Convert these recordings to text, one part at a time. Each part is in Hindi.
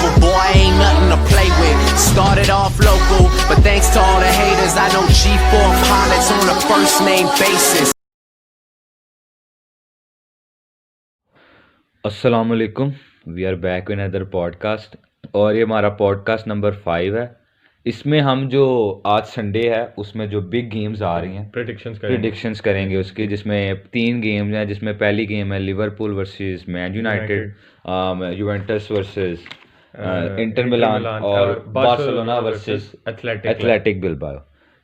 global, boy, I ain't nothing to play with. Started off local, but thanks to all the haters, I know G4 pilots on a first name basis. अस्सलाम वालेकुम, we are back in other podcast और ये हमारा पॉडकास्ट नंबर 5 है। इसमें हम जो आज संडे है उसमें जो बिग गेम्स आ रही हैं प्रिडिक्शंस करेंगे उसकी, जिसमें 3 गेम्स हैं, जिसमें पहली गेम है Liverpool versus man United, Juventus versus Inter Milan और बार्सिलोना वर्सेस एथलेटिक बिलबाओ।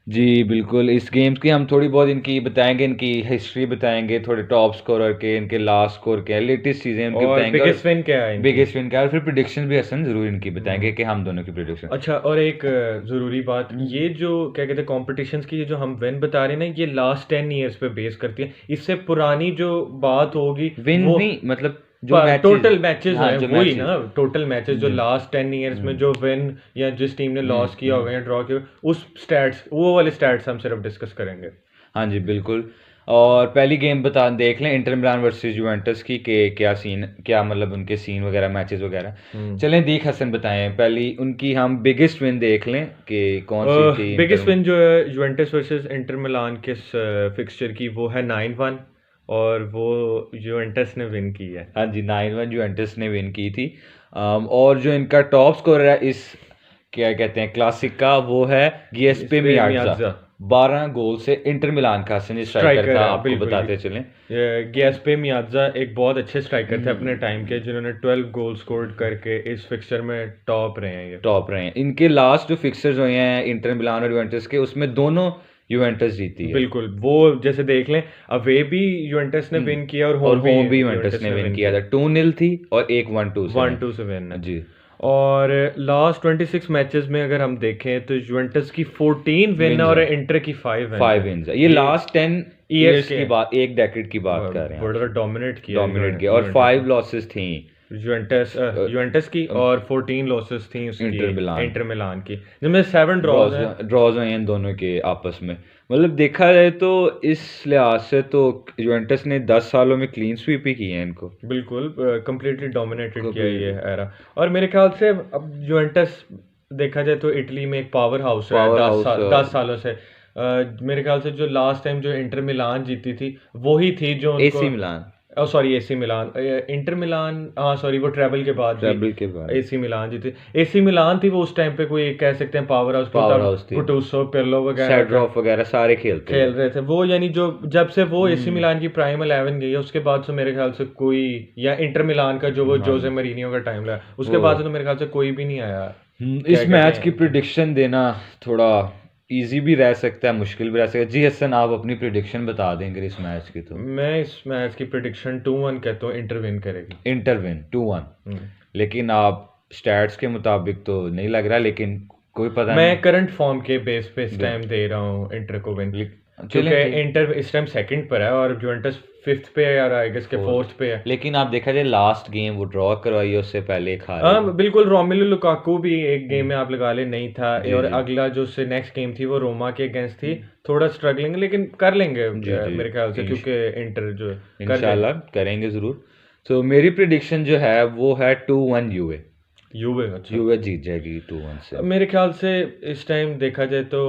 जी बिल्कुल, इस गेम्स की हम थोड़ी बहुत इनकी बताएंगे, इनकी हिस्ट्री बताएंगे, थोड़े टॉप स्कोरर के, इनके लास्ट स्कोर के, लेटेस्ट चीजें इनकी बताएंगे, बिगेस्ट विन क्या है, बिगेस्ट विन क्या है, और फिर प्रेडिक्शन भी हसन जरूर इनकी बताएंगे कि हम दोनों की प्रेडिक्शन। अच्छा, और एक जरूरी बात, ये जो क्या कहते हैं कॉम्पिटिशन्स की, ये जो हम विन बता रहे हैं ना, ये लास्ट 10 ईयर्स पे बेस करती है। इससे पुरानी जो बात होगी विन नहीं, मतलब जो टोटल मैचेस हाँ, हैं वही ना, टोटल मैचेस जो लास्ट 10 ईयर्स में जो विन या जिस टीम ने लॉस किया होगा या ड्रॉ किया, उस स्टैट्स, वो वाले स्टैट्स हम सिर्फ डिस्कस करेंगे। हाँ जी बिल्कुल। और पहली गेम देख लें इंटर मिलान वर्सेस यूवेंटस की, के क्या सीन, क्या मतलब उनके सीन वगैरह, मैचेस वगैरह। चलें दीक हसन बताएं पहली उनकी, हम बिगेस्ट विन देख लें कि कौन सी थी। बिगेस्ट विन जो है यूवेंटस वर्सेस इंटर मिलान के फिक्सचर की, वो है 9-1 और वो यूवेंटस ने विन की है। हाँ जी, 9-1 यूवेंटस ने विन की थी। और जो इनका टॉप स्कोरर है इस क्या कहते हैं क्लासिक का, वो है गिएस्पे मियाज़ा। 12 गोल से इंटर मिलान का स्ट्राइकर था, आपको बताते चलें। गिएस्पे मियाज़ा एक बहुत अच्छे स्ट्राइकर थे अपने टाइम के, जिन्होंने 12 गोल स्कोर करके इस फिक्सचर में टॉप रहे हैं। ये टॉप रहे हैं। इनके लास्ट जो फिक्सर्स हुए हैं इंटर मिलान और यूवेंटस के, उसमें दोनों यूवेंटस जीती है। बिल्कुल, वो जैसे देख लें, अवे भी यूवेंटस ने विन किया और होम भी यूवेंटस ने विन किया था। 2-0 थी और एक 1-2 से विन है जी। और लास्ट 26 मैचेस में अगर हम देखें तो यूवेंटस की 14 विन और इंटर की 5 विन है। ये लास्ट 10 ईयर्स की बात, एक डेकेड की बात कर रहे हैं। बड़ा डोमिनेट किया और 5 लॉसेस थी यूवेंटस की और 14 लॉसेस थी उसकी इंटर मिलान की, जिनमें 7 ड्रॉज हुए हैं दोनों के आपस में। मतलब देखा जाए तो इस लिहाज से तो यूवेंटस ने 10 सालों में क्लीन स्वीप ही की है इनको। बिल्कुल, कंप्लीटली डोमिनेटेड किया ये एरा। और मेरे ख्याल से अब यूवेंटस देखा जाए तो इटली में एक पावर हाउस है 10 सालों से। मेरे ख्याल से जो लास्ट टाइम जो इंटर मिलान जीती थी वही थी जो AC Milan, AC Milan, Inter Milan, sorry वो ट्रैवल के बाद एसी मिलान जीती। एसी मिलान थी वो उस टाइम पे, कोई कह सकते हैं पावर हाउस थी। गुटुसो, पिर्लो वगैरह सारे खेल रहे थे वो, यानी जो जब से वो एसी मिलान की प्राइम 11 गई है उसके बाद से मेरे ख्याल से कोई, या इंटर मिलान का जो वो जोसे मरीनियो का टाइम लगा, उसके बाद से तो मेरे ख्याल से कोई भी नहीं आया। इस मैच की प्रेडिक्शन देना थोड़ा इजी भी रह सकता है, मुश्किल भी रह सकता है। जी हसन, आप अपनी प्रेडिक्शन बता देंगे इस मैच की। तो मैं इस मैच की प्रेडिक्शन 2-1 कहता हूँ, इंटर विन करेगी। Inter win 2-1। लेकिन आप स्टैट्स के मुताबिक तो नहीं लग रहा, लेकिन कोई पता नहीं। मैं करंट फॉर्म के बेस पे इस टाइम दे रहा हूँ इंटर को विन, क्योंकि इंटर इस टाइम सेकंड पर है और यूवेंटस 5th पे है, यार आई गेस के 4th पे है। लेकिन आप देखा जाए लास्ट गेम वो ड्रॉ करवाई है, उससे पहले एक हार। हाँ बिल्कुल, रोमेलू लुकाकू भी एक गेम में आप लगा ले नहीं था, और अगला जो से नेक्स्ट गेम थी वो रोमा के अगेंस्ट थी, थोड़ा स्ट्रगलिंग, लेकिन कर लेंगे मेरे ख्याल से, क्योंकि इंटर जो इंशाल्लाह करेंगे जरूर। तो मेरी प्रेडिक्शन जो है वो है 2-1 यूवे जीत जाएगी 2-1 से। मेरे ख्याल से इस टाइम देखा जाए तो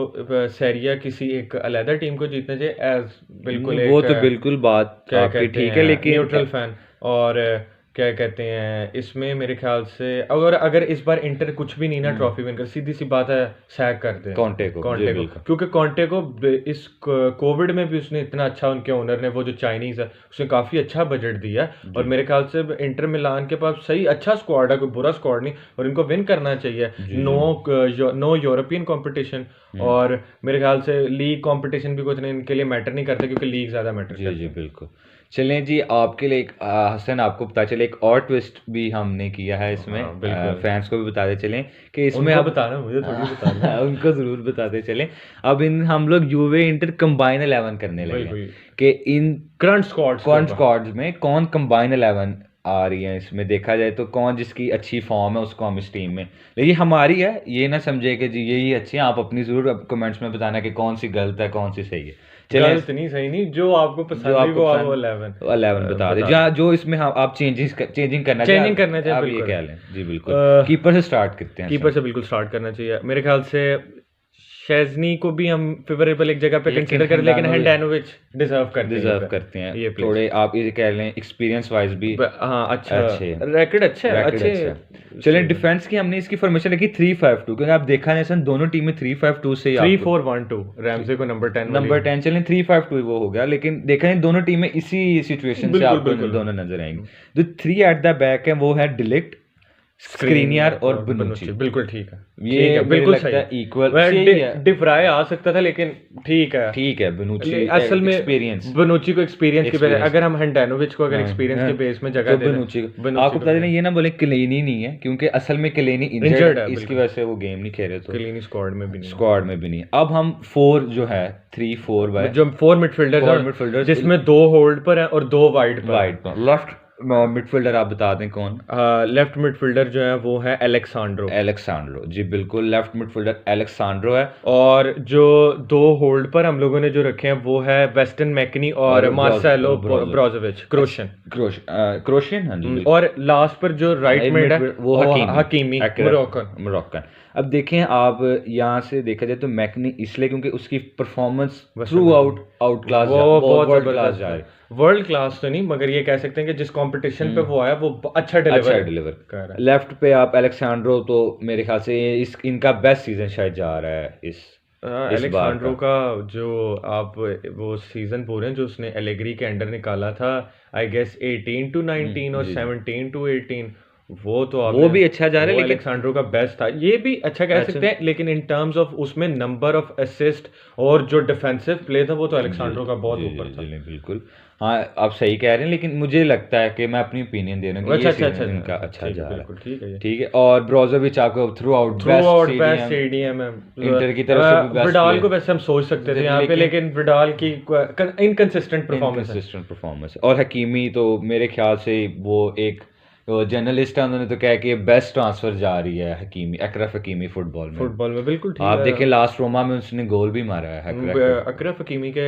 सेरिया किसी एक अलग टीम को जीतना चाहिए, एज बिल्कुल वो तो बिल्कुल बात आपकी ठीक है, लेकिन न्यूट्रल फैन। और क्या कहते हैं इसमें मेरे ख्याल से अगर इस बार इंटर कुछ भी नहीं ना ट्रॉफी विन कर, सीधी सी बात है सैक कर दे कॉन्टे को, क्योंकि कॉन्टे को इस कोविड में भी उसने इतना अच्छा, उनके ओनर ने, वो जो चाइनीज है, उसने काफी अच्छा बजट दिया, और मेरे ख्याल से इंटर मिलान के पास सही अच्छा स्क्वाड है, कोई बुरा स्क्वाड नहीं, और इनको विन करना चाहिए। नो यूरोपियन कंपटीशन, और मेरे ख्याल से लीग कंपटीशन भी कुछ इनके लिए मैटर नहीं करता, क्योंकि लीग ज्यादा मैटर करती है। जी बिल्कुल। चलें जी, आपके लिए हसन आपको पता चले एक और ट्विस्ट भी हमने किया है इसमें, फैंस को भी बताते चलें कि इसमें आप बताना, मुझे थोड़ी बताना उनको जरूर बताते चलें। अब हम लोग यूवे इंटर कंबाइन 11 करने लगे कि इन करंट स्क्वाड्स में कौन कंबाइन 11 आ रही है। इसमें देखा जाए तो कौन जिसकी अच्छी फॉर्म है उसको हम इस टीम में, लेकिन हमारी है, ये ना समझे कि जी यही अच्छी है। आप अपनी जरूर कमेंट्स में बताना कि कौन सी गलत है कौन सी सही है। गलत नहीं, सही नहीं, जो आपको पसंद है वो आप 11 बता दे जो इसमें आप चेंजिंग करना चाहिए आप ये क्या लें। जी बिल्कुल, कीपर से स्टार्ट करते हैं। कीपर से बिल्कुल स्टार्ट करना चाहिए मेरे ख्याल से। शेज़नी को भी हम फेवरेबल एक जगह पे कंसीडर करें, लेकिन हैंडानोविच डिजर्व करते हैं ये थोड़े, आप ये कह लें एक्सपीरियंस वाइज भी। हाँ अच्छा, रैकेट अच्छे। चलें डिफेंस की हमने इसकी फॉर्मेशन रखी 3-5-2, क्योंकि आप देखा नहीं सन दोनों टीमें 3-5-2 से 3-4-1-2 रैमजे को नंबर 10 चलें 3-5-2 वो हो गया, लेकिन देखा नहीं दोनों टीमें इसी सिचुएशन से आपको दोनों नजर आएंगी। जो 3 एट द बैक है वो है डिलिक्ट, स्क्रीनियर और बनुची। बिल्कुल ठीक है, ये बिल्कुल सही है, इक्वल। डिफ्राई आ सकता था लेकिन ठीक है। बनुची असल में बनुची को एक्सपीरियंस के बेस, अगर हम हैंडानोविच को अगर एक्सपीरियंस के बेस में जगह दे बनुची आपको बता देना, ये ना बोले क्लेनी नहीं है, क्योंकि असल में क्लेनी इंजर्ड है, इसकी वजह से वो गेम नहीं खेल रहे, तो क्लेनी स्क्वाड में भी नहीं। अब हम 4 जो है 3-4 जो 4 मिडफील्डर्स जिसमें 2 होल्ड पर हैं और 2 वाइड पर। लेफ्ट मिडफील्डर आप बता दें कौन? लेफ्ट मिडफील्डर जो है वो है एलेक्सांड्रो। जी बिल्कुल, लेफ्ट मिडफील्डर एलेक्सांड्रो है। और जो 2 होल्ड पर हम लोगों ने जो रखे हैं वो है वेस्टन मैकनी और मार्सेलो ब्रोजोविच, क्रोशियन। हाँ जी। और लास्ट पर जो राइट मिड है वो हकीमी, मोरक्कन। अब देखें आप यहाँ से देखा जाए तो मैकनी इसलिए क्योंकि उसकी परफॉर्मेंस थ्रू आउट क्लास, बहुत वर्ल्ड जा रही है। वर्ल्ड क्लास तो नहीं, मगर ये कह सकते हैं कि जिस कंपटीशन पे वो आया वो अच्छा डिलीवर कर रहा है। लेफ्ट पे आप एलेक्सांड्रो, तो मेरे ख्याल से इनका बेस्ट सीजन शायद जा रहा है इस एलेक्सांड्रो का जो आप वो सीजन पूरे जो उसने एलेग्री के अंडर निकाला था, आई गेस 18-19 और 17-18, वो भी अच्छा जा रहा है, लेकिन एलेक्सांड्रो का बेस्ट था। ये भी अच्छा कह सकते हैं, लेकिन इन टर्म्स ऑफ उसमें नंबर ऑफ असिस्ट और जो डिफेंसिव प्ले था वो तो एलेक्सांड्रो का बहुत ऊपर था। बिल्कुल हाँ, आप सही कह रहे हैं, लेकिन मुझे लगता है कि मैं अपनी ओपिनियन दे रहा हूँ कि इनका अच्छा जा रहा है। ठीक है। और ब्रोजोविच आपको थ्रू आउट बेस्ट स्टेडियम है इंटर की तरफ से। विडाल को वैसे हम सोच सकते थे यहाँ पे, लेकिन विडाल की इनकंसिस्टेंट परफॉर्मेंस और हकीमी तो मेरे ख्याल से वो एक जर्नलिस्ट है, उन्होंने तो कहा कि बेस्ट ट्रांसफर जा रही है अकरफ हकीमी फुटबॉल में बिल्कुल ठीक आप देखें लास्ट रोमा में उसने गोल भी मारा है। अकरफ हकीमी के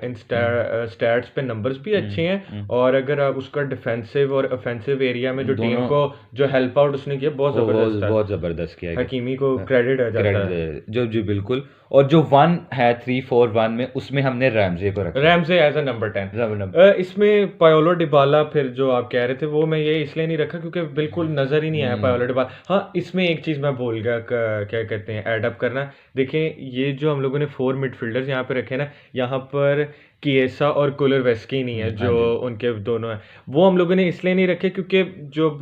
इन स्टैट्स पे नंबर्स भी अच्छे हैं, और अगर आप उसका डिफेंसिव और ऑफेंसिव एरिया में जो टीम को जो हेल्प आउट उसने किया बहुत जबरदस्त किया, हकीमी को क्रेडिट है जो जी बिल्कुल। और जो 1 है 3-4-1 में, उसमें हमने रैमजे को रखा, रैमजे एज अ नंबर 10। इसमें पायोलो डिबाला फिर जो आप कह रहे थे वो मैं ये इसलिए नहीं रखा क्योंकि बिल्कुल नजर ही नहीं आया पायोलो डिबाला। हाँ, इसमें एक चीज मैं भूल गया, क्या कहते हैं, एड अप करना। देखें ये जो हम लोगों ने 4 मिडफील्डर्स यहाँ पे रखे ना, यहाँ पर किएसा और कुलरवेस्की नहीं है, जो उनके दोनों हैं, वो हम लोगों ने इसलिए नहीं रखे क्योंकि जब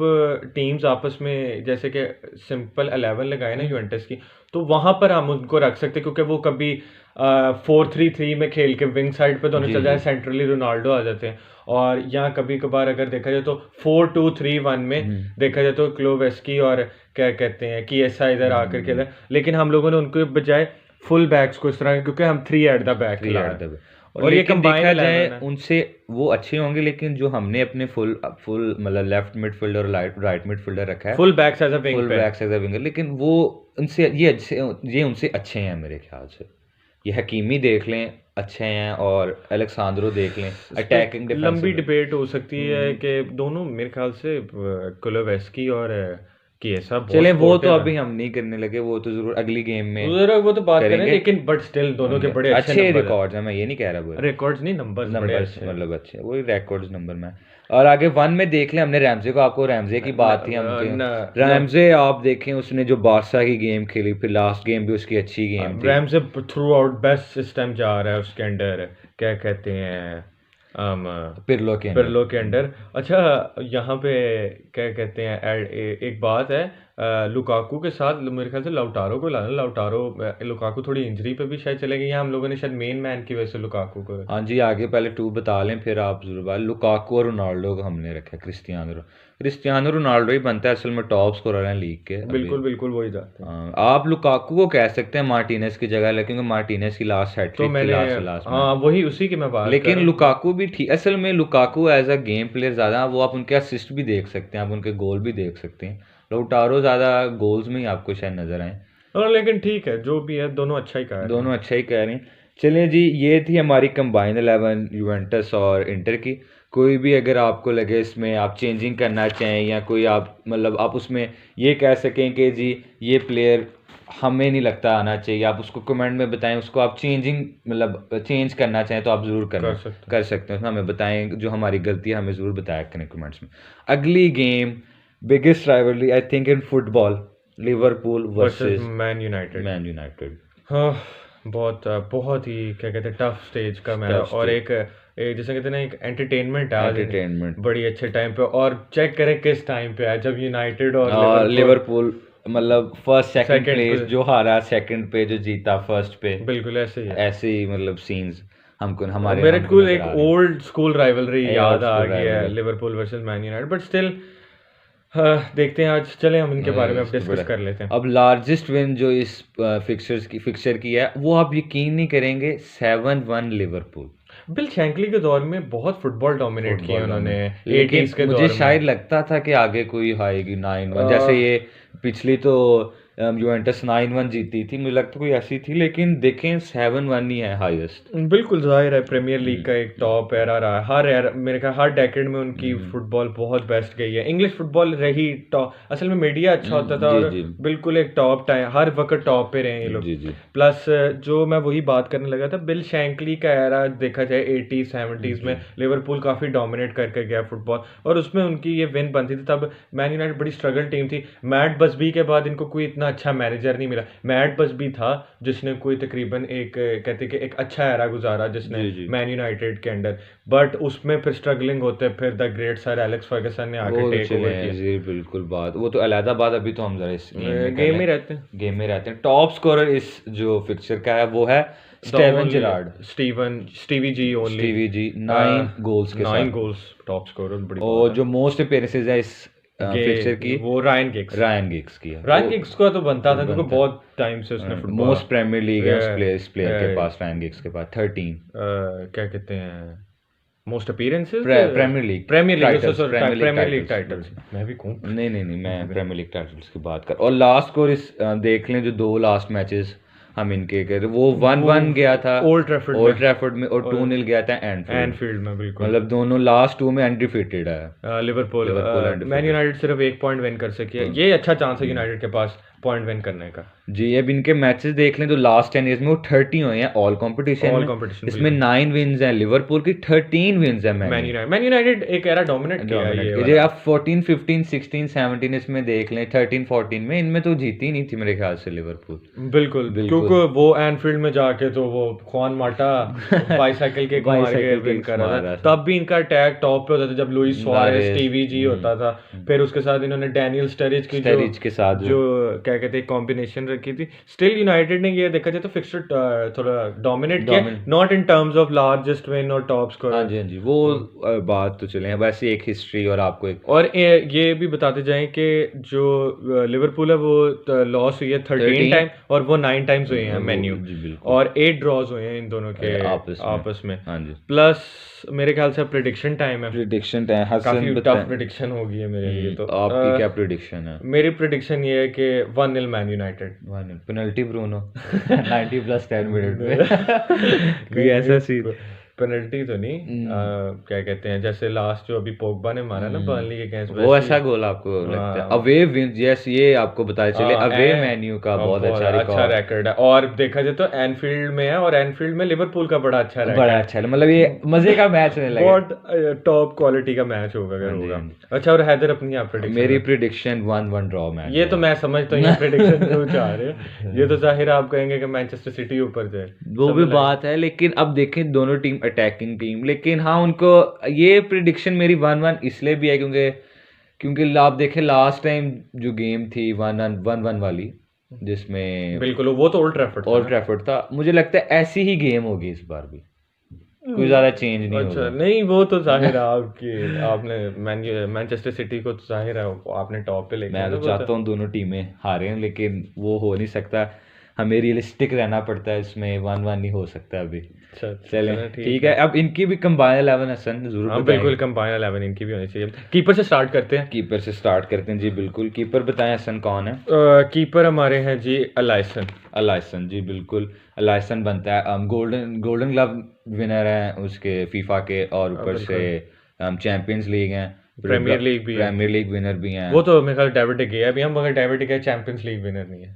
टीम्स आपस में जैसे कि सिंपल 11 लगाए ना यूवेंटस की, तो वहां पर हम उनको रख सकते, क्योंकि वो कभी 4-3-3 में खेल के विंग साइड पे दोनों चल जाए, सेंट्रली रोनाल्डो आ जाते हैं। और यहाँ कभी कभार अगर देखा जाए तो 4-2-3-1 में देखा जाए तो क्लोवेस्की और क्या कहते हैं किएसा इधर आकर खेला, लेकिन हम लोगों ने उनको बजाय फुल बैक्स को इस तरह, क्योंकि हम 3 एट द बैक और ये देखा जाए उनसे वो अच्छे होंगे, लेकिन जो हमने अपने फुल मतलब लेफ्ट मिडफील्डर और राइट मिडफील्डर रखा है, full backs as a winger, लेकिन वो उनसे ये उनसे अच्छे हैं मेरे ख्याल से। ये हकीमी देख लें अच्छे हैं, और अलेक्सांद्रो देख लें अटैकिंग। लंबी डिबेट हो सकती है कि दोनों मेरे ख्याल से कुलरवेस्की और चलें वो तो अभी हम नहीं करने लगे, वो तो जरूर अगली गेम में वो तो बात करेंगे, लेकिन बट स्टिल दोनों के बड़े अच्छे रिकॉर्ड्स हैं, मैं ये नहीं कह रहा, रिकॉर्ड्स नहीं नंबर्स मतलब अच्छे, वही रिकॉर्ड्स नंबर में। और आगे 1 में देख लें हमने रैमजे को, आपको रैमजे की बात थी हमके, रैमजे आप देखें उसने जो बारसा की गेम खेली, फिर लास्ट गेम भी उसकी अच्छी गेम थी। Ramsay through out best system जा रहा है उसके अंडर, क्या कहते हैं पिरलो के अंडर। अच्छा, यहाँ पे क्या कहते हैं, एक बात है, लुकाकू के साथ मेरे ख्याल से लाउटारो को लाना, लुकाकू थोड़ी इंजरी पे भी शायद चले गए, हम लोगों ने शायद मेन मैन की वजह से लुकाकू को। हाँ जी, आगे पहले 2 बता लें फिर आप जरूर बात। लुकाकू और रोनाल्डो को हमने रखा, क्रिस्टियानो रोनाल्डो ही बनता है असल में टॉप स्कोरर है लीग के। बिल्कुल वही जाते हैं। आप लुकाकू को कह सकते हैं मार्टिनेज की जगह, क्योंकि मार्टिनेज की लास्ट हैट्रिक तो मैंने वही उसी की मैं बात, लेकिन लुकाकू भी ठीक, असल में Lukaku as a game player ज्यादा, वो आप उनके असिस्ट भी देख सकते हैं, आप उनके गोल भी देख सकते हैं। लाउटारो ज्यादा गोल्स में ही आपको शायद नजर आए, लेकिन ठीक है जो भी है, दोनों अच्छा ही कह रहे हैं। चलिए जी, ये थी हमारी कंबाइन 11 यूवेंटस और इंटर की। कोई भी अगर आपको लगे इसमें आप चेंजिंग करना चाहें या कोई आप मतलब आप उसमें ये कह सकें कि जी ये प्लेयर हमें नहीं लगता आना चाहिए, आप उसको कमेंट में बताएं। उसको आप चेंजिंग मतलब चेंज करना चाहें तो आप ज़रूर कर सकते हैं, हमें बताएं। जो हमारी गलती है हमें ज़रूर बताया करें कमेंट्स में। अगली game biggest rivalry I think in football, Liverpool versus man United. हाँ, बहुत ही क्या कहते हैं टफ स्टेज का मैच, और एक जैसे कहते हैं ना, एक एंटरटेनमेंट बड़ी अच्छे टाइम पे। और चेक करें किस टाइम पे है, जब यूनाइटेड और लिवरपूल मतलब फर्स्ट सेकंड प्लेस, जो हारा सेकंड पे, जो जीता फर्स्ट पे। बिल्कुल ऐसे ही मतलब सीन्स हमको मेरे को एक ओल्ड स्कूल राइवलरी याद आ गई है, Liverpool versus man United. But still देखते हैं, आज चले हम इनके बारे में अब डिस्कस कर लेते हैं। अब लार्जेस्ट विन जो इस फिक्सर की है, वो आप यकीन नहीं करेंगे, 7-1 लिवरपूल। बिल शैंकली के दौर में बहुत फुटबॉल डोमिनेट किया उन्होंने, लेकिन मुझे शायद लगता था कि आगे कोई आएगी 9-1, जैसे ये पिछली तो यूवेंटस 9-1 जीती थी, मुझे लगता कोई ऐसी थी, लेकिन देखें 7-1 ही है हाईएस्ट। बिल्कुल जाहिर है, प्रीमियर लीग का एक टॉप एरा रहा है, मेरे ख्याल हर डेकेड में उनकी फुटबॉल बहुत बेस्ट गई है। इंग्लिश फुटबॉल रही टॉप, असल में मीडिया अच्छा होता था और बिल्कुल एक टॉप टाइम, हर वक्त टॉप पे रहे ये लोग। प्लस जो मैं वही बात करने लगा था, बिल शैंकली का एरा देखा जाए 80s 70s में लिवरपूल काफी डोमिनेट करके गया फुटबॉल, और उसमें उनकी ये विन बनती थी। तब मैन यूनाइटेड बड़ी स्ट्रगल टीम थी। मैट बसबी के बाद इनको कोई इतना अच्छा मैनेजर नहीं मिला। मैट बसबी था जिसने कोई तकरीबन एक कहते कि एक अच्छा एरा गुजारा जिसने मैन यूनाइटेड के अंडर, बट उसमें फिर स्ट्रगलिंग होते फिर the great sir Alex Ferguson ने आके टेक ओवर किया। जी बिल्कुल, बात वो तो अलहदा बात, अभी तो हम जरा इस गेम में रहते हैं। टॉप स्कोरर इस जो फिक्सचर का है वो है स्टीवन जेरार्ड, स्टीवी जी 9 गोल्स के साथ, 9 गोल्स टॉप स्कोरर बड़ी। और जो मोस्ट अपीयरेंसेस है इस फिक्सचर की, वो रायन गिग्स की है। रायन गिग्स का तो बनता था क्योंकि बहुत टाइम से उसने फुटबॉल, मोस्ट प्रीमियर लीग है उस प्लेयर के पास, रायन गिग्स के पास 13 क्या कहते हैं most appearances, premier league titles. मैं भी कहूं नहीं मैं प्रीमियर लीग टाइटल्स की बात कर। और लास्ट स्कोर इस देख लें, जो 2 लास्ट मैचेस हम इनके कर, वो 1-1 गया था ओल्ड ट्रैफोर्ड में और 2-0 गया था एनफील्ड में। बिल्कुल, मतलब दोनों लास्ट 2 में अनडिफीटेड है लिवरपूल। मैन यूनाइटेड सिर्फ 1 पॉइंट विन कर सकी है, ये अच्छा चांस है यूनाइटेड के पास पॉइंट विन करने का। जी, अब इनके मैचेस देख लें तो लास्ट 10 इयर्स में वो 30 हुए हैं ऑल कंपटीशन, इसमें 9 विन्स हैं लिवरपूल की, 13 विन्स हैं मैन यूनाइटेड एक एरा डोमिनेट किया है। ये आप 14 15 16 17 इसमें देख लें, 13 14 में इनमें तो जीती नहीं थी मेरे ख्याल से लिवरपूल। बिल्कुल, क्योंकि वो एनफील्ड में जाके तो वो ख्वान माटा बाइसाइकिल के मार के विन कर रहा था। तब भी इनका अटैक टॉप पे होता था जब लुइस सुआरेज, टीवी जी होता था, फिर उसके साथ इन्होंने डैनियल स्टरिज के साथ जो क्या कहते हैं कॉम्बिनेशन रखी थी। स्टिल यूनाइटेड ने ये देखा जाए तो फिक्सचर थोड़ा डोमिनेट किया, not in terms of largest win और टॉप स्कोर। हाँ जी वो बात तो चले, वैसे एक हिस्ट्री और आपको एक और ये भी बताते जाएं कि जो लिवरपूल है वो लॉस हुई है 13 टाइम और वो 9 टाइम्स हुए हैं मेन्यू, और 8 ड्रॉज हुए हैं इन दोनों के आपस में। हाँ जी, प्लस मेरे ख्याल से प्रेडिक्शन टाइम है, काफी टफ प्रेडिक्शन होगी है मेरे लिए। तो आपकी क्या प्रेडिक्शन है? मेरी प्रेडिक्शन ये है कि 1-0 man United, penalty Bruno 90+10 minute में कोई ऐसा सीन। पेनल्टी तो नहीं, क्या कहते हैं जैसे लास्ट जो अभी पोग्बा ने मारा ना बर्नली के अगेंस्ट, वो ऐसा गोल आपको लगता है? अवे विन, यस ये आपको बताया चले, अवे मेन्यू का बहुत अच्छा रिकॉर्ड है। और देखा जाए तो एनफील्ड में है, और एनफील्ड में लिवरपूल का बड़ा अच्छा है, मतलब ये मजे का मैच होने लगा, बहुत टॉप क्वालिटी का मैच होगा अगर होगा। अच्छा, और हैदर अपनी आप प्रेडिक्शन? मेरी प्रेडिक्शन 1-1 ड्रॉ मैच। ये तो मैं समझता हूँ प्रेडिक्शन क्यों चाह रहे हो, ये तो जाहिर आप कहेंगे कि मैनचेस्टर सिटी ऊपर जाए, वो भी बात है, लेकिन अब देखें दोनों टीम अटैकिंग टीम, लेकिन हाँ उनको ये प्रेडिक्शन मेरी 1-1 इसलिए भी है क्योंकि आप देखें लास्ट टाइम जो गेम थी 1-1 वाली, जिसमें बिल्कुल वो तो ओल्ड ट्रैफोर्ड था, मुझे लगता है ऐसी ही गेम होगी इस बार भी, कोई ज्यादा चेंज नहीं होगा। अच्छा नहीं, वो तो जाहिर है आपने मैनचेस्टर सिटी को तो जाहिर है आपने टॉप पे लेके, मैं तो चाहता हूँ दोनों टीमें हारें, लेकिन वो हो नहीं सकता। हमें रियलिस्टिक रहना पड़ता है, इसमें 1-1 नहीं हो सकता अभी। चलें ठीक है। अब इनकी भी कंबाइन 11 हसन जरूर हाँ बिल्कुल, कंबाइन 11 इनकी भी होनी चाहिए। कीपर से स्टार्ट करते हैं। कीपर से स्टार्ट करते हैं जी, बिल्कुल। कीपर बताएं हसन कौन है? कीपर हमारे हैं जी अलाइसन जी, बिल्कुल। अलाइसन बनता है गोल्डन ग्लव विनर है उसके फीफा के, और ऊपर से चैंपियंस लीग हैं, प्रीमियर लीग विनर भी हैं। वो तो मेरे ख्याल डेविड de Gea भी हम, मगर David de Gea champions league winner नहीं है।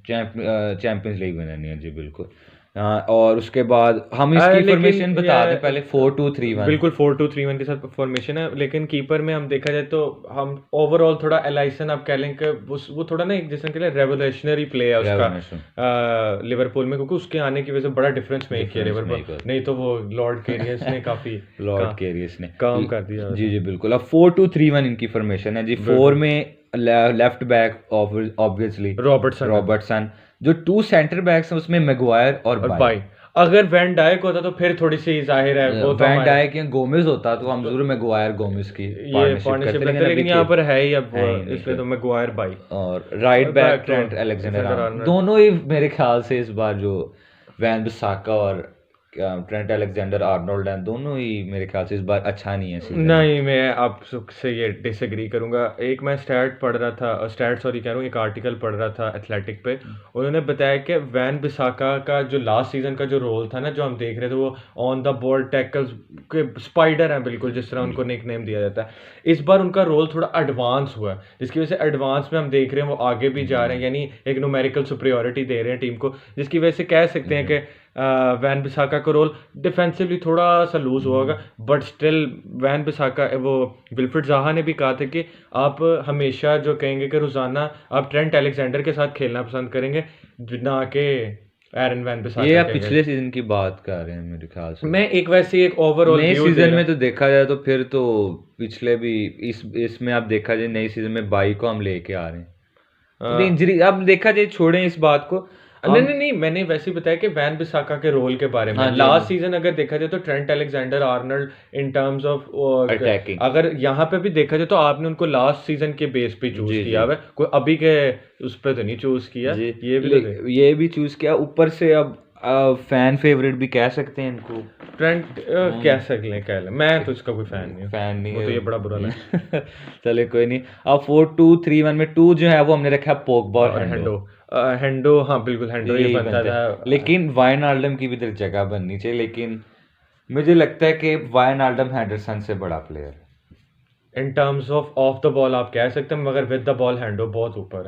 चैंपियंस लीग विनर नहीं है जी, बिल्कुल। और उसके बाद हम इसकी फॉर्मेशन बता दें पहले, 4-2-3-1। बिल्कुल 4-2-3-1 के साथ फॉर्मेशन है। लेकिन कीपर में हम देखा जाए तो हम ओवरऑल थोड़ा एलाइसन आप कह लें कि वो थोड़ा ना एक जिसने के लिए रेवोल्यूशनरी प्ले है उसका लिवरपूल में, क्योंकि उसके आने की वजह से बड़ा डिफरेंस मेक किया लिवरपूल, नहीं तो वो लॉर्ड कैरियस ने काफी काम कर दिया। जी बिल्कुल। अब 4-2-3-1 इनकी फॉर्मेशन है जी। 4 में लेफ्ट बैक ऑब्वियसली रॉबर्टसन, जो 2 सेंटर बैक्स हैं उसमें मैगवायर और बाई। अगर वैन डाइक होता तो फिर थोड़ी सी जाहिर है वो तो वैन डाइक या गोमेज होता तो हम जरूर मैगवायर गोमेज की पार्टनरशिप करते, लेकिन यहाँ पर है ही अब इसलिए तो मैगवायर बाई। और राइट बैक ट्रेंट अलेक्जेंडर, दोनों ही मेरे ख्याल से इस बार जो वैन बिसाका और ट्रेंट अलेक्जेंडर आर्नोल्ड हैं, दोनों ही मेरे ख्याल से इस बार अच्छा नहीं है। नहीं, मैं आपसे ये डिसएग्री करूंगा। एक मैं एक आर्टिकल पढ़ रहा था एथलेटिक पे, उन्होंने बताया कि वैन बिसाका का जो लास्ट सीजन का जो रोल था ना, जो हम देख रहे थे, वो ऑन द बॉल टैकल्स के स्पाइडर हैं बिल्कुल, जिस तरह उनको निक नेम दिया जाता है। इस बार उनका रोल थोड़ा एडवांस हुआ है, जिसकी वजह से एडवांस में हम देख रहे हैं वो आगे भी जा रहे हैं, यानी एक न्यूमेरिकल सुपीरियॉरिटी दे रहे हैं टीम को, जिसकी वजह से कह सकते हैं कि वैन बिसाका का रोल डिफेंसिवली थोड़ा सा लूज होगा, बट स्टिल वैन बिसाका, वो विल्फ्रेड ज़ाहा ने भी कहा था कि आप हमेशा जो कहेंगे कि रोज़ाना आप ट्रेंट अलेक्जेंडर के साथ खेलना पसंद करेंगे, ना कि एरन वैन बिसाका। ये आप पिछले सीजन की बात कर रहे हैं मेरे ख्याल से। मैं एक वैसे एक ओवरऑल नए सीजन में तो देखा जाए तो फिर तो पिछले भी इसमें आप देखा जाए नए सीजन में बाई को हम लेके आ रहे हैं, इंजरी अब देखा जाए, छोड़ें इस बात को। नहीं, मैंने वैसे ही बताया कि वैन बिसाका के रोल के बारे में। लास्ट सीजन अगर देखा जाए तो Trent Alexander Arnold in terms of attacking, अगर यहाँ पे भी देखा जाए तो आपने उनको लास्ट सीजन के बेस पे चूज किया है, कोई अभी के उस पे तो नहीं चूज किया, ये भी चूज किया। ऊपर से अब फैन फेवरेट भी कह सकते हैं इनको, ट्रेंट कह लें। मैं तो इसका कोई फैन नहीं है, तो ये बड़ा बुरा लगा। चले कोई नहीं। अब 4-2-3-1 में 2 जो है वो हमने रखा पोग्बा और हेंडो। हाँ बिल्कुल, हेंडो ये बनता था, लेकिन वाइनआल्डम की भी तो जगह बननी चाहिए। लेकिन मुझे लगता है कि वाइनआल्डम हेंडरसन से बड़ा player in terms of the ball आप कह सकते हैं, मगर विद द बॉल हेंडो बहुत ऊपर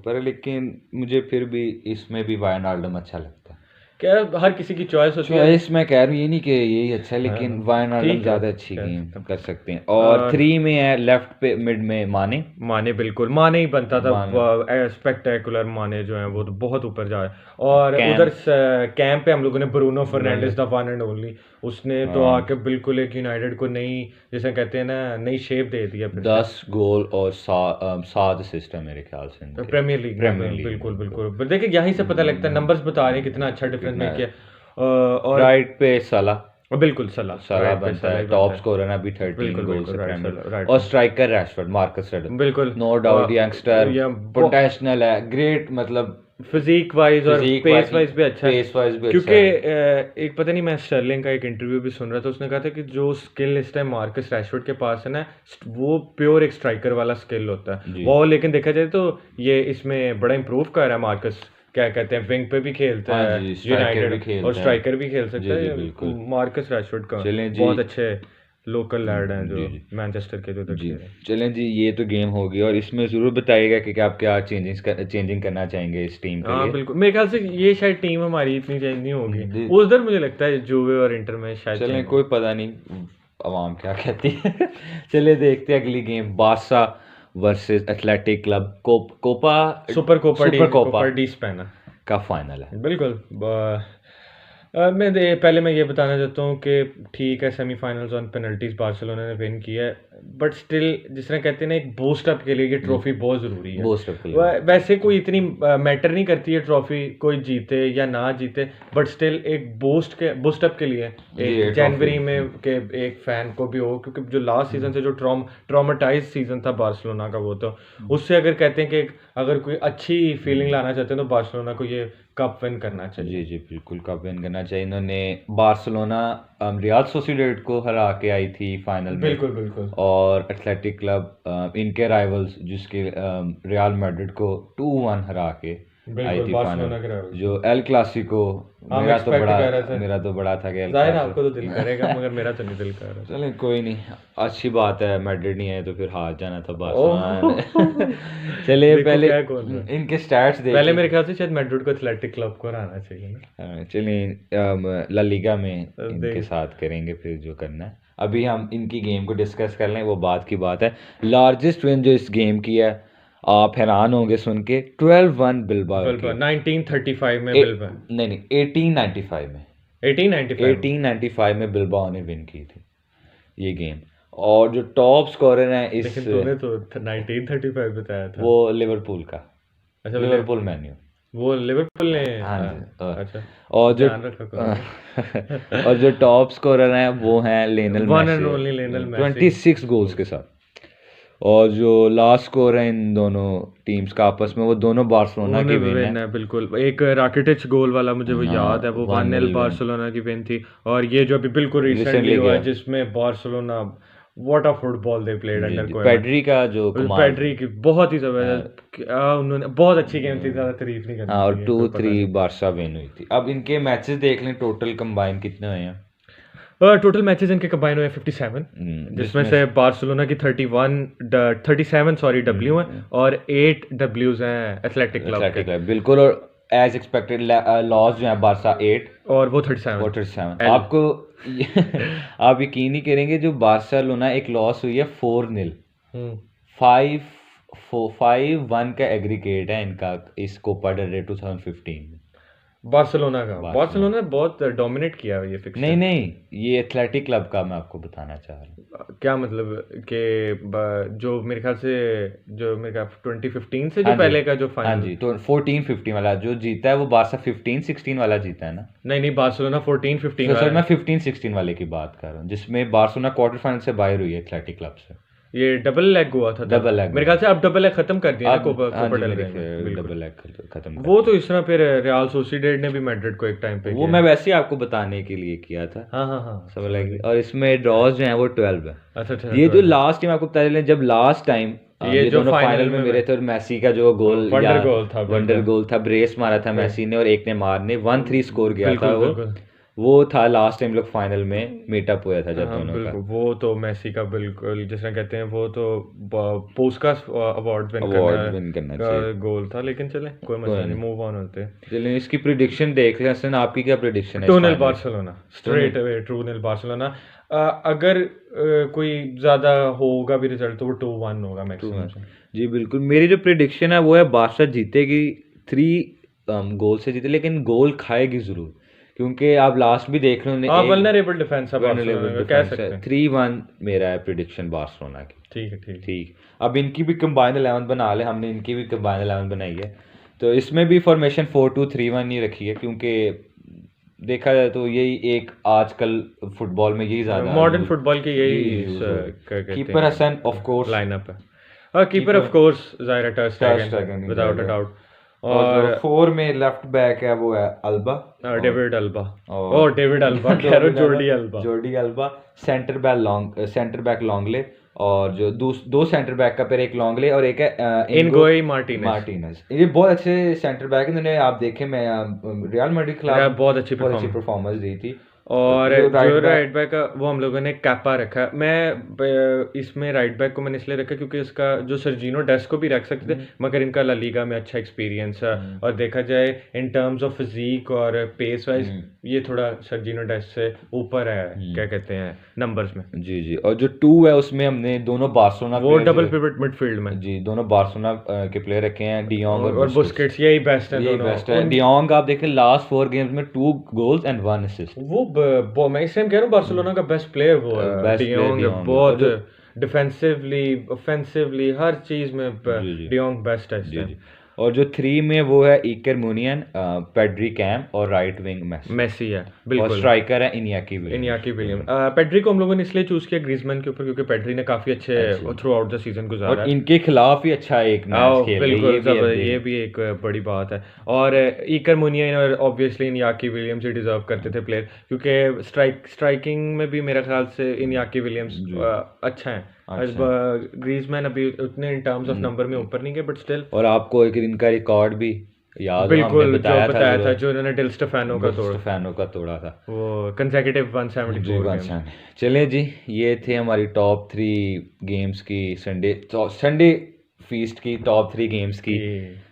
है। लेकिन मुझे फिर भी इसमें भी वाइनआल्डम अच्छा लगता है। क्या हर किसी की चॉइस होती है, चॉइस मैं कह रहा हूँ, ये नहीं कि यही अच्छा है, लेकिन वाइनआल्डम ज़्यादा अच्छी गेम कर सकते हैं। और 3 में है लेफ्ट पे मिड में माने बिल्कुल माने ही बनता था, स्पेक्टेकुलर माने जो है वो तो बहुत ऊपर जा रहा है। और उधर कैंप पे हम लोगों ने Bruno Fernandes the one and only, उसने तो आके बिल्कुल एक यूनाइटेड को नई, जैसे कहते हैं ना, नई शेप दे दिया। 10 गोल और 7 असिस्ट है मेरे ख्याल से प्रीमियर लीग। बिल्कुल देखिए यहीं से पता लगता है, नंबर्स बता रहे हैं कितना अच्छा डिफरेंस में किया। और राइट पे सलाह, बिल्कुल सलाह बनता है, टॉप स्कोरर है अभी 13 गोल से प्रीमियर, और स्ट्राइकर रैशफोर्ड, मार्कस रैशफोर्ड, बिल्कुल नो डाउट यंगस्टर पोटेंशियल है, ग्रेट, मतलब फिजिक वाइज और पेस वाइज भी अच्छा है, क्योंकि एक पता नहीं, मैं स्टर्लिंग का एक इंटरव्यू भी सुन रहा था, उसने कहा था कि जो स्किल इस टाइम मार्कस रैशफोर्ड के पास है ना, वो प्योर एक स्ट्राइकर वाला स्किल होता है वो। लेकिन देखा जाए तो ये इसमें बड़ा इंप्रूव कर रहा है मार्कस, क्या कहते हैं, विंग पे भी खेलता है यूनाइटेड और स्ट्राइकर भी खेल सकता है मार्कस रैशफोर्ड का। बहुत अच्छे लोकल लैड हैं जो मैनचेस्टर के जो जी। चलें जी, ये तो गेम होगी, और इसमें ज़रूर बताइएगा कि आप क्या चेंजिंग करना चाहेंगे इस टीम के लिए। बिल्कुल, मेरे ख्याल से ये शायद टीम हमारी इतनी चेंज नहीं होगी, उधर मुझे लगता है जुवे और इंटर में शायद। चलें, कोई पता नहीं अवाम क्या कहती है। चले देखते हैं अगली game, Barca versus Athletic Club, Super Copa de Spain का फाइनल है। बिल्कुल। पहले मैं ये बताना चाहता हूँ कि ठीक है, सेमीफाइनल्स ऑन पेनल्टीज बार्सिलोना ने विन किया है, बट स्टिल जिस तरह कहते हैं ना, एक बूस्ट अप के लिए ये ट्रॉफी बहुत ज़रूरी है। वैसे कोई इतनी मैटर नहीं करती है ट्रॉफी, कोई जीते या ना जीते, बट स्टिल एक बूस्ट अप के लिए एक जनवरी में के एक फ़ैन को भी हो, क्योंकि जो लास्ट सीज़न से जो ट्रॉमेटाइज सीज़न था बार्सिलोना का, वो तो उससे अगर कहते हैं कि अगर कोई अच्छी फीलिंग लाना चाहते हैं तो बार्सिलोना को ये कप विन करना चाहिए। जी बिल्कुल कप विन करना चाहिए। इन्होंने बार्सिलोना रियल सोसिएडेड को हरा के आई थी फाइनल में, बिल्कुल और एथलेटिक क्लब इनके राइवल्स जिसके रियल मैड्रिड को 2-1 हरा के आई थी फाइनल, जो एल क्लासिको। मेरा तो बड़ा था कि जाहिर आपको तो दिल करेगा मगर मेरा तो नहीं दिल कर रहा। चलें कोई नहीं, अच्छी बात है, मैड्रिड नहीं आए तो फिर हार जाना था बार्सिलोना। चलिए पहले इनके स्टैट्स देख। पहले मेरे ख्याल से शायद मैड्रिड को एथलेटिक क्लब को हराना चाहिए ना। चलिए ला लीगा में इनके साथ करेंगे फिर जो करना है। अभी हम इनकी गेम को डिस्कस कर लें, वो बात की बात है। लार्जेस्ट विन जो इस गेम की है, आप हैरान होंगे सुन के, 12-1 बिलबाओ 1935 में बिलबाओ नहीं 1895 में 1895 में बिलबाओ ने विन की थी ये गेम। और जो टॉप स्कोरर है इस, लेकिन तूने तो 1935 बताया था, वो लिवरपूल का। अच्छा, लिवरपूल मैन्यू, वो लिवरपूल ने। हाँ अच्छा। और जो टॉप स्कोरर हैं वो हैं लियोनेल मेसी 26 गोल्स के साथ। और जो लास्ट स्कोर है इन दोनों टीम्स का आपस में, वो दोनों बार्सिलोना की विन है। बिल्कुल, एक राकिटिच गोल वाला मुझे वो याद है, वो 1-0 बार्सिलोना की विन थी। और ये जो अभी बिल्कुल रिसेंटली हुआ जिसमें Barcelona, what a football they played under Koeman. Pedri का जो पेड्री की बहुत ही जबरदस्त, उन्होंने बहुत अच्छी गेम थी, ज्यादा तारीफ नहीं करनी। और 2-3 बार्सा विन हुई थी। अब इनके मैचेस देख लें, टोटल कंबाइन कितने हुए हैं। टोटल मैचेस इनके कंबाइन हुए 57, जिसमें से बार्सिलोना की 37 डब्ल्यू हैं और 8 डब्ल्यूज हैं एथलेटिक क्लब के। बिल्कुल, और एज एक्सपेक्टेड लॉस जो है बार्सा 8 और वो 37। आपको आप यकीन नहीं करेंगे, जो बार्सिलोना एक लॉस हुई है 4-0, 5-1 का एग्रीगेट है इनका इस कोपा डेल रे 2015 में। बार्सिलोना ने बहुत डोमिनेट किया है ये फिक्सचर। नहीं, ये एथलेटिक क्लब का मैं आपको बताना चाह रहा हूँ। क्या मतलब कि जो मेरे ख्याल से 2015 से जो पहले का जो फाइनल, हाँ जी, तो 14-15 वाला जो जीता है वो बार्सा 15-16 वाला जीता है ना। नहीं, बार्सिलोना 14-15 सर मैं 15-16 वाले की बात कर रहा हूँ, जिसमें बार्सिलोना क्वार्टर फाइनल से बाहर हुई है एथलेटिक क्लब से। ये डबल लेग हुआ था, डबल लेग मेरे ख्याल से अब डबल लेग खत्म कर दिया ना कोपा डेल रे में। डबल लेग खत्म। वो तो इस तरह फिर रियल सोसिएडेड ने भी मैड्रिड को एक टाइम पे, वो मैं वैसे ही आपको बताने के लिए किया था। हाँ समझ लगी। और इसमें ड्रॉज जो है वो 12 है। अच्छा। ये जो लास्ट टाइम आपको बता दें, जब लास्ट टाइम ये दोनों फाइनल में मेरे थे, और मेसी का जो गोल वंडर गोल था, ब्रेस मारा था मेसी ने और एक ने मारने 1-3 स्कोर गया था, वो था लास्ट टाइम लोग फाइनल में मीटअप हुआ था जब दोनों का। वो तो मेसी का बिल्कुल जिस तरह कहते हैं, वो तो पुस्कास अवार्ड विन करना चाहिए गोल था। लेकिन चले कोई मसला नहीं, मूव ऑन होते हैं। चलिए इसकी प्रेडिक्शन देख लें। हसन आपकी क्या प्रेडिक्शन है? 2-0 बार्सिलोना, स्ट्रेट अवे 2-0 बार्सिलोना। अगर कोई ज्यादा होगा भी रिजल्ट तो वो 2-1 होगा मैक्सिमम। जी बिल्कुल, मेरी जो प्रेडिक्शन है वो है बार्सा जीतेगी, 3 गोल से जीते, लेकिन गोल खाएगी जरूर, क्योंकि आप लास्ट भी देख रहे हो, वल्नरेबल डिफेंस है बार्सिलोना, कह सकते हैं। 3-1 मेरा है प्रेडिक्शन बार्सिलोना की। ठीक। अब इनकी भी कंबाइंड 11 बना ले, हमने इनकी भी कंबाइंड 11 बनाई है, तो इसमें भी फॉर्मेशन 4-2-3-1 नहीं रखी है, क्योंकि देखा जाए तो यही एक आजकल फुटबॉल में यही ज्यादा मॉडर्न फुटबॉल की यही कीपर हसन ऑफ कोर्स लाइनअप है। कीपर ऑफ कोर्स ज़ाहिर टर स्टेगन विदाउट अ डाउट। और 4 में लेफ्ट बैक है वो है अल्बा, डेविड अल्बा, और डेविड अल्बा कह रहा हूं, जॉर्डी अल्बा। सेंटर बैक लॉन्गले, और जो दो सेंटर बैक का फिर एक लॉन्गले और एक है इनगोई मार्टिनेज। ये बहुत अच्छे सेंटर बैक हैं। इन्होंने आप देखे, मैं रियल मैड्रिड के खिलाफ बहुत अच्छी परफॉर्मेंस दी थी। और जो राइट बैक का वो हम लोगों ने कैपा रखा। मैं इसमें राइट बैक को मैंने इसलिए रखा क्योंकि इसका जो सर्जिनो डेस्ट को भी रख सकते थे, मगर इनका ला लीगा में अच्छा एक्सपीरियंस है, और देखा जाए इन टर्म्स ऑफ फिजिक और पेस वाइज ये थोड़ा सर्जिनो डेस्ट से ऊपर है, क्या कहते हैं, नंबर्स में। जी। और जो 2 है उसमें हमने दोनों बार्सिलोना, वो डबल पिवट मिडफील्ड में जी दोनों बार्सिलोना के प्लेयर रखे हैं, डियोंग और बुस्केट्स। यही बेस्ट है। डियोंग आप देखें लास्ट 4 गेम्स में 2 गोल्स एंड 1 असिस्ट। वो मैं इस टाइम कह रहा हूँ बार्सिलोना का बेस्ट प्लेयर वो है डियोंग। बहुत डिफेंसिवली, ऑफेंसिवली, हर चीज में डियोंग बेस्ट है। और जो 3 में वो है इकर मुनियन, पेड्री कैम और राइट विंग मेसी है और बिल्कुल। स्ट्राइकर है इनियाकी विलियम। पेड्री को हम लोगों ने इसलिए चूज किया ग्रीजमैन के ऊपर क्योंकि पेड्री ने काफी अच्छे थ्रू आउट द सीजन गुजारा और इनके खिलाफ ही अच्छा एक मैच खेल बिल्कुल, ये भी एक बड़ी बात है। और इकर मुनियन और ऑब्वियसली इनियाकी विलियम्स ही डिजर्व करते थे प्लेयर, क्योंकि स्ट्राइकिंग में भी मेरे ख्याल से इनियाकी विलियम्स अच्छा है। ग्रीजमैन अभी उतने इन टर्म्स ऑफ नंबर में ऊपर नहीं गए, बट स्टिल। और आपको एक इनका रिकॉर्ड भी याद बिल्कुल बताया था जो उन्होंने डिल स्टेफानो का तोड़ा था, वो कंसेक्यूटिव 174 चलिए जी, ये थे हमारी टॉप 3 गेम्स की संडे फीस्ट की टॉप 3 गेम्स की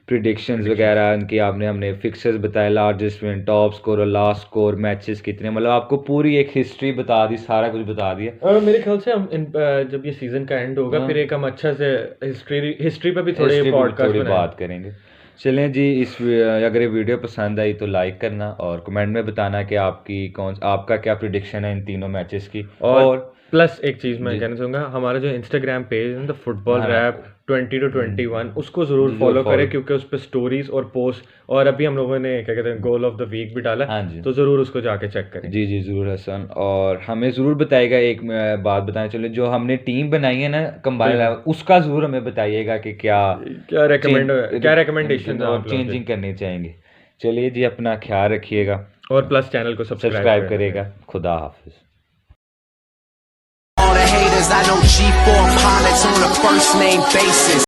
प्रिडिक्शंस वगैरह उनकी। हमने फिक्सर्स बताए, लार्जेस्ट विन, टॉप स्कोर और लास्ट स्कोर, मैचेस कितने, मतलब आपको पूरी एक हिस्ट्री बता दी, सारा कुछ बता दिया। मेरे ख्याल से हम जब ये सीजन का एंड होगा फिर एक हम अच्छा से हिस्ट्री पे भी थोड़ी बात करेंगे। चलें जी, अगर ये वीडियो पसंद आई तो लाइक करना और कमेंट में बताना कि आपका क्या प्रिडिक्शन है इन तीनों मैचेस की। और प्लस एक चीज मैं कहना चाहूंगा, हमारा जो इंस्टाग्राम पेज है द फुटबॉल रैप 20 to 21 उसको जरूर फॉलो करें, क्योंकि उस पर स्टोरीज और पोस्ट, और अभी हम लोगों ने क्या कहते हैं गोल ऑफ द वीक भी डाला, तो जरूर उसको जाके चेक करें। जी जी जरूर हसन, और हमें जरूर बताइएगा, एक बात बताने चले, जो हमने टीम बनाई है ना कंबाइंड उसका जरूर हमें बताइएगा कि क्या रिकमेंडेशन और चेंजिंग करनी चाहेंगे। चलिए जी, अपना ख्याल रखिएगा और प्लस चैनल को सब्सक्राइब करेगा। खुदा हाफिज। All the haters, I know G4 pilots on a first name basis.